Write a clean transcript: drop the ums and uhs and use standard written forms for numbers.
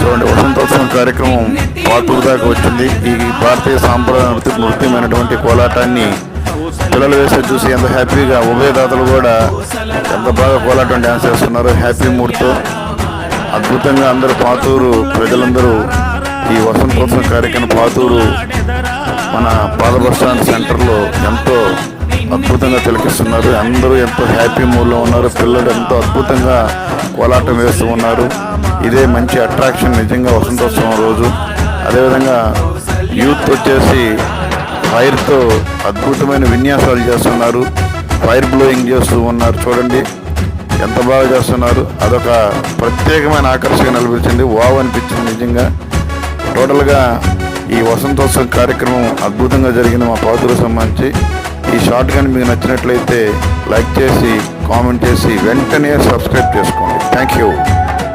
చూడండి, వసంతోత్సవం కార్యక్రమం పాతూరు దాకా వచ్చింది. ఈ భారతీయ సాంప్రదాయ నృత్యమైనటువంటి కోలాటాన్ని పిల్లలు వేస్తే చూసి ఎంత హ్యాపీగా ఉభయదాతలు కూడా ఎంత బాగా కోలాటం డ్యాన్స్ చేస్తున్నారు. హ్యాపీ మూడ్తో అద్భుతంగా అందరూ పాతూరు ప్రజలందరూ ఈ వసంతోత్సవం కార్యక్రమం పాతూరు మన పాత బస్ స్టాండ్ సెంటర్లో ఎంతో అద్భుతంగా తిలకిస్తున్నారు. అందరూ ఎంతో హ్యాపీ మూడ్లో ఉన్నారు. పిల్లలు ఎంతో అద్భుతంగా కోలాటం వేస్తూ ఉన్నారు. ఇదే మంచి అట్రాక్షన్ నిజంగా వసంతోత్సవం రోజు. అదేవిధంగా యూత్ వచ్చేసి ఫైర్తో అద్భుతమైన విన్యాసాలు చేస్తున్నారు. ఫైర్ బ్లోయింగ్ చేస్తూ ఉన్నారు. చూడండి ఎంత బాగా చేస్తున్నారు. అదొక ప్రత్యేకమైన ఆకర్షణ నిలిపించింది. వావ్ అనిపించింది నిజంగా. టోటల్గా ఈ వసంతోత్సవం కార్యక్రమం అద్భుతంగా జరిగింది మా పాతూరు సంబంధించి. ఈ షార్ట్ కానీ మీకు నచ్చినట్లయితే లైక్ చేసి కామెంట్ చేసి వెంటనే సబ్స్క్రైబ్ చేసుకోండి. Thank you.